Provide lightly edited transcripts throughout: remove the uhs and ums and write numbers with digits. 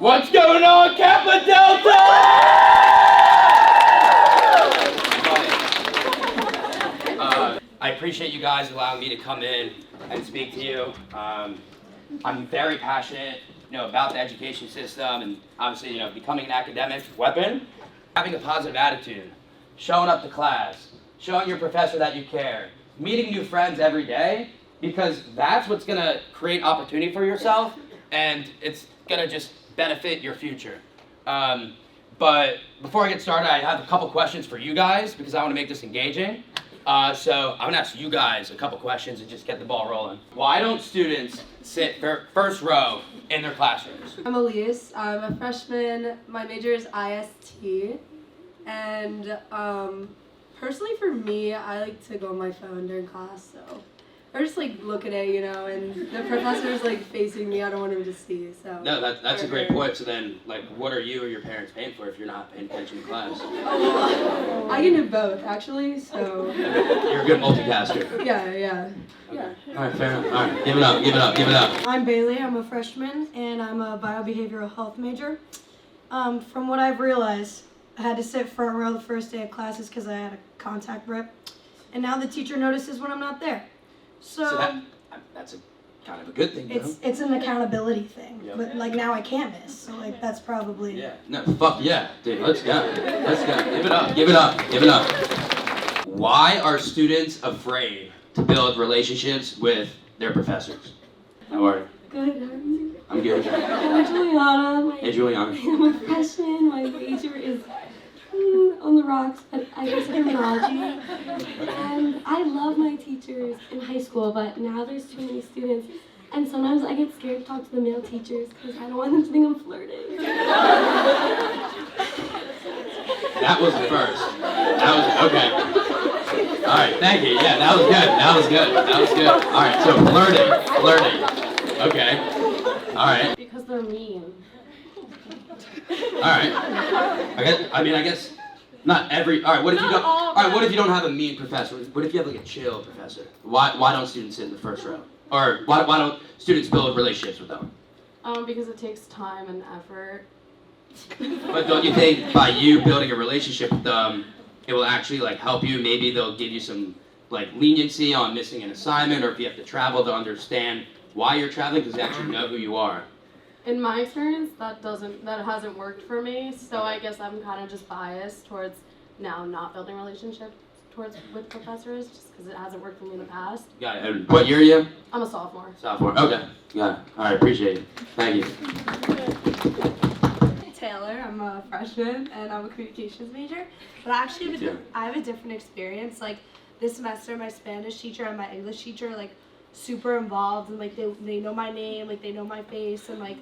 What's going on, Kappa Delta? I appreciate you guys allowing me to come in and speak to you. I'm very passionate, about the education system and obviously, becoming an academic weapon. Having a positive attitude, showing up to class, showing your professor that you care, meeting new friends every day, because that's what's gonna create opportunity for yourself, and it's gonna just benefit your future. But before I get started, I have a couple questions for you guys because I want to make this engaging. So I'm gonna ask you guys a couple questions and just get the ball rolling. Why don't students sit first row in their classrooms? I'm Elise. I'm a freshman. My major is IST. And personally for me, I like to go on my phone during class, so or just look at it, and the professor's facing me. I don't want him to see. So no, that's a great point. So then, what are you or your parents paying for if you're not paying attention to class? Oh, well, I can do both actually. So you're a good multitasker. Yeah. Okay. Yeah. All right, fair enough. All right, give it up. I'm Bailey. I'm a freshman, and I'm a biobehavioral health major. From what I've realized, I had to sit front row the first day of classes because I had a contact rip, and now the teacher notices when I'm not there. So that's kind of a good thing, though. It's an accountability thing, Yep. But now I can't miss, so that's probably. Yeah. No, fuck yeah, dude. Let's go. Give it up. Why are students afraid to build relationships with their professors? How are you? Good, how are you? I'm good. I'm Juliana. Hey, Juliana. I'm a freshman. My major is on the rocks, but I guess criminology. And I love my teachers in high school, but now there's too many students. And sometimes I get scared to talk to the male teachers because I don't want them to think I'm flirting. That was the first. Okay. All right, thank you. Yeah, that was good. All right, so flirting. Okay. All right. Because they're mean. All right. I guess not every. All right. What if you don't? All right. What if you don't have a mean professor? What if you have a chill professor? Why don't students sit in the first row? Or why don't students build relationships with them? Because it takes time and effort. But don't you think by you building a relationship with them, it will actually help you? Maybe they'll give you some leniency on missing an assignment, or if you have to travel, to understand why you're traveling because they actually know who you are. In my experience, that hasn't worked for me, so I guess I'm kind of just biased towards now not building relationships with professors just because it hasn't worked for me in the past. Got it. And what year are you? I'm a sophomore. Sophomore. Okay. Got it. All right. Appreciate it. Thank you. Taylor. I'm a freshman and I'm a communications major. But actually, I have a different experience. This semester, my Spanish teacher and my English teacher super involved, and they know my name, they know my face, and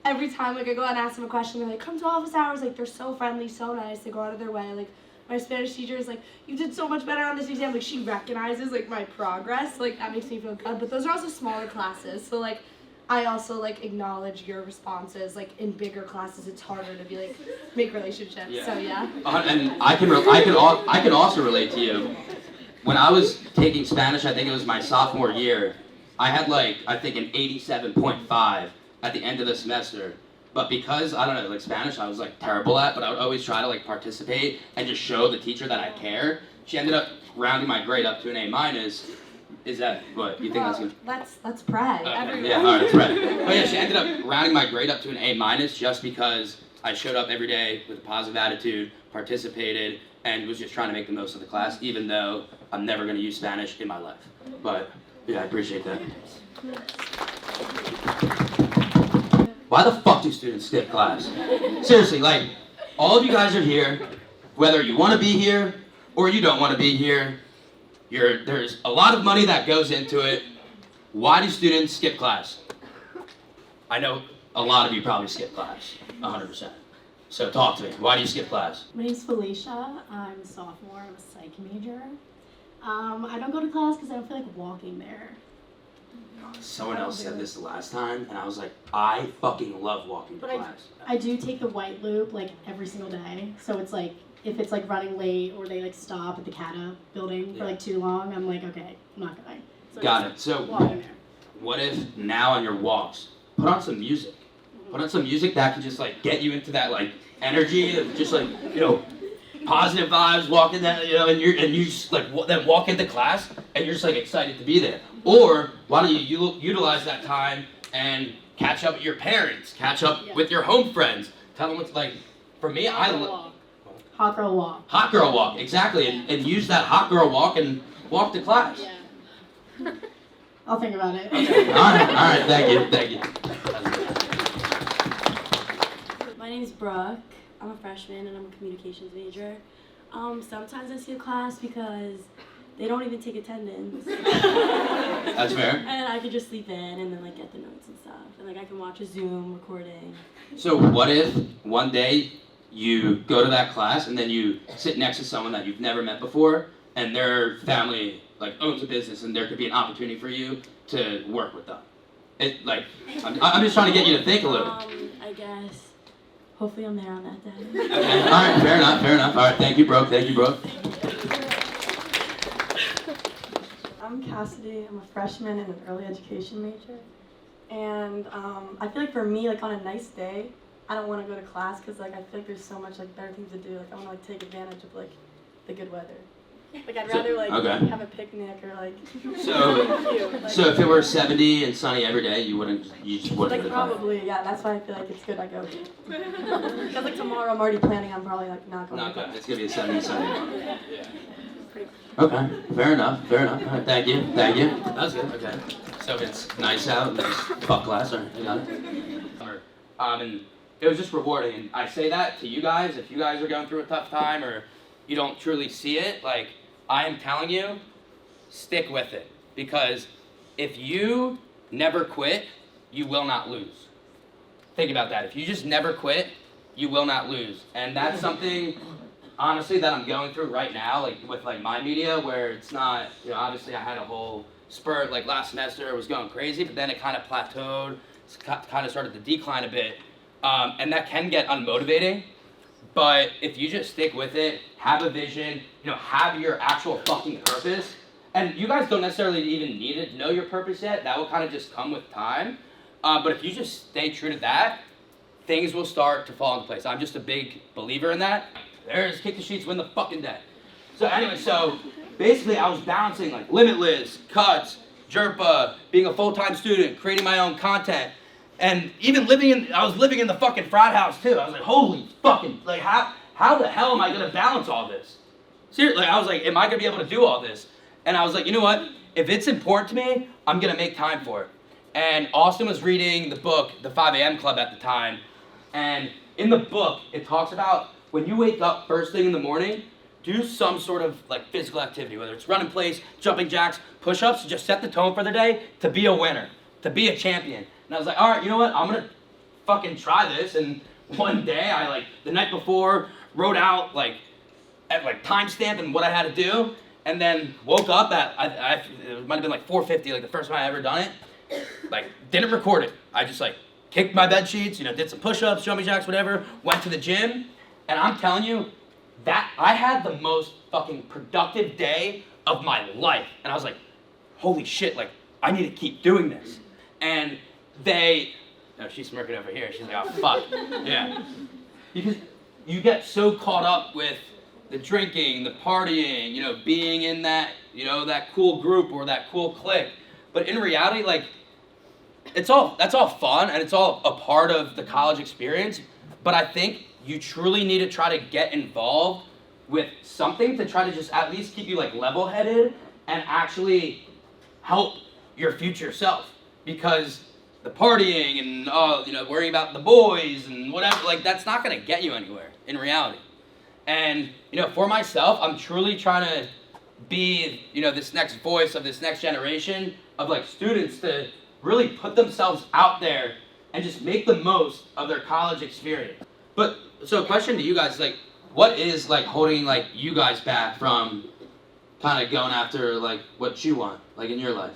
every time I go out and ask them a question, they're like, come to office hours. They're so friendly, so nice. They go out of their way. My Spanish teacher is you did so much better on this exam. She recognizes my progress. That makes me feel good. But those are also smaller classes, so I also acknowledge your responses. In bigger classes, it's harder to make relationships. Yeah. So yeah. And I can also relate to you. When I was taking Spanish, I think it was my sophomore year, I had I think an 87.5 at the end of the semester. But because, I don't know, Spanish I was terrible at, but I would always try to participate and just show the teacher that I care. She ended up rounding my grade up to an A-. Is that what you think that's good? Let's pray. Okay. Yeah, all right, that's right. But yeah, she ended up rounding my grade up to an A- just because I showed up every day with a positive attitude, participated, and was just trying to make the most of the class, even though I'm never going to use Spanish in my life. But yeah, I appreciate that. Why the fuck do students skip class? Seriously, all of you guys are here, whether you want to be here or you don't want to be here. There's a lot of money that goes into it. Why do students skip class? I know a lot of you probably skip class, 100%. So talk to me. Why do you skip class? My name's Felicia. I'm a sophomore. I'm a psych major. I don't go to class because I don't feel like walking there. Someone else said this the last time, and I was like, I fucking love walking to class. I do take the white loop every single day. So it's if it's running late or they stop at the Kappa building for too long, I'm okay, I'm not going. So got it. So walking there. What if now on your walks, put on some music? Put on some music that can just like get you into that like energy of just like, you know, positive vibes, walking that, you know, and you just like then walk into class and you're just like excited to be there. Or why don't you utilize that time and catch up with your parents, catch up with your home friends, tell them what's like. For me, hot girl walk. Hot girl walk, exactly, and use that hot girl walk and walk to class. Yeah. I'll think about it. Okay. All right, thank you. My name's Brooke. I'm a freshman and I'm a communications major. Sometimes I skip class because they don't even take attendance. That's fair. And I could just sleep in and then like get the notes and stuff. And like I can watch a Zoom recording. So what if one day you go to that class and then you sit next to someone that you've never met before and their family like owns a business and there could be an opportunity for you to work with them? It like I'm just trying to get you to think a little. I guess. Hopefully I'm there on that day. Okay. All right, fair enough. All right, thank you, Brooke. I'm Cassidy. I'm a freshman and an early education major. And I feel like for me, like on a nice day, I don't want to go to class because like I feel like there's so much like better things to do. Like I want to like take advantage of like the good weather. Like I'd rather like have a picnic or like. So if it were 70 and sunny every day, you just wouldn't like go to class? probably, yeah. That's why I feel like it's good I go. Because like tomorrow I'm already planning on probably like not going. Not good. It's gonna be a 70 and sunny tomorrow. Okay, fair enough. All right, thank you. That was good. Okay. So it's nice out, nice fuck class. All right, you got it. And it was just rewarding, and I say that to you guys. If you guys are going through a tough time or you don't truly see it, like I am telling you, stick with it, because if you never quit, you will not lose. Think about that. If you just never quit, you will not lose, and that's something. Honestly, that I'm going through right now, like with like my media, where it's not, you know, obviously I had a whole spurt like last semester, it was going crazy, but then it kind of plateaued, kind of started to decline a bit, and that can get unmotivating. But if you just stick with it, have a vision, you know, have your actual fucking purpose, and you guys don't necessarily even need to know your purpose yet. That will kind of just come with time. But if you just stay true to that, things will start to fall into place. I'm just a big believer in that. There's kick the sheets, win the fucking day. So anyway, so basically I was balancing like Limitless, cuts, Jerpa, being a full-time student, creating my own content, and even I was living in the fucking frat house too. I was like, holy fucking, like how the hell am I gonna balance all this? Seriously, I was like, am I gonna be able to do all this? And I was like, you know what? If it's important to me, I'm gonna make time for it. And Austin was reading the book, The 5 a.m. Club at the time, and in the book, it talks about when you wake up first thing in the morning, do some sort of like physical activity, whether it's running plays, jumping jacks, push-ups, just set the tone for the day to be a winner, to be a champion. And I was like, all right, you know what? I'm gonna fucking try this. And one day I like, the night before, wrote out like, at like timestamp and what I had to do. And then woke up at, it might've been like 4:50, like the first time I ever done it. Like, didn't record it. I just like kicked my bed sheets, you know, did some push-ups, jumping jacks, whatever, went to the gym. And I'm telling you, that I had the most fucking productive day of my life. And I was like, holy shit, like, I need to keep doing this. And she's smirking over here. She's like, oh, fuck. Yeah. Because you get so caught up with the drinking, the partying, you know, being in that, you know, that cool group or that cool clique. But in reality, like, that's all fun and it's all a part of the college experience. But I think you truly need to try to get involved with something to try to just at least keep you like level-headed and actually help your future self. Because the partying and you know, worrying about the boys and whatever, like that's not gonna get you anywhere in reality. And you know, for myself, I'm truly trying to be, you know, this next voice of this next generation of like students to really put themselves out there and just make the most of their college experience. But so question to you guys, like, what is like holding like you guys back from kind of going after like what you want, like in your life?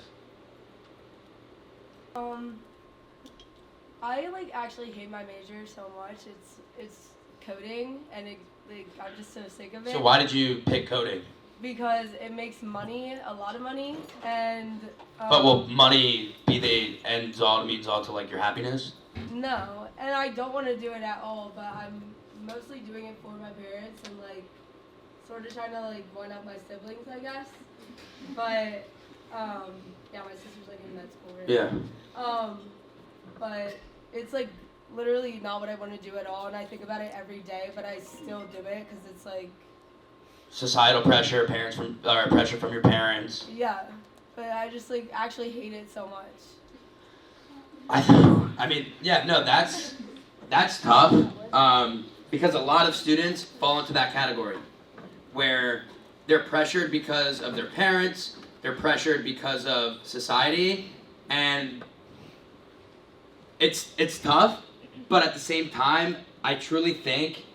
I like actually hate my major so much. It's coding, and I'm just so sick of it. So why did you pick coding? Because it makes money, a lot of money, and. But will money be the ends all, means all to like your happiness? No, and I don't want to do it at all, but I'm mostly doing it for my parents and like sort of trying to like one up my siblings, I guess. But yeah, my sister's like in med school right Yeah. now. But it's like literally not what I want to do at all, and I think about it every day, but I still do it because it's like Societal pressure, or pressure from your parents. yeah. But I just like actually hate it so much. I mean, yeah, no, that's tough. Because a lot of students fall into that category where they're pressured because of their parents, they're pressured because of society, and it's tough, but at the same time, I truly think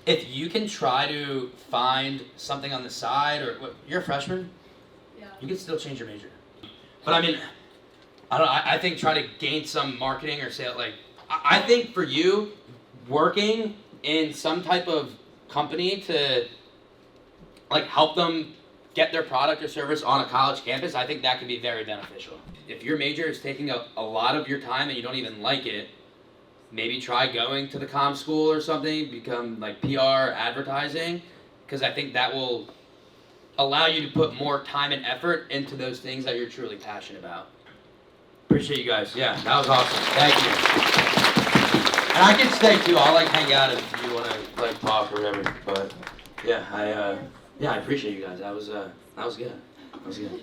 if you can try to find something on the side, or you're a freshman, Yeah. you can still change your major. But I mean, I don't know, I think try to gain some marketing or sale, like, I think for you, working in some type of company to like help them get their product or service on a college campus, I think that could be very beneficial. If your major is taking a lot of your time and you don't even like it, maybe try going to the comm school or something, become like PR, advertising, because I think that will allow you to put more time and effort into those things that you're truly passionate about. Appreciate you guys. Yeah, that was awesome. Thank you. And I can stay too. I'll like hang out if you want to like talk or whatever. But yeah, I appreciate you guys. That was good. That was good.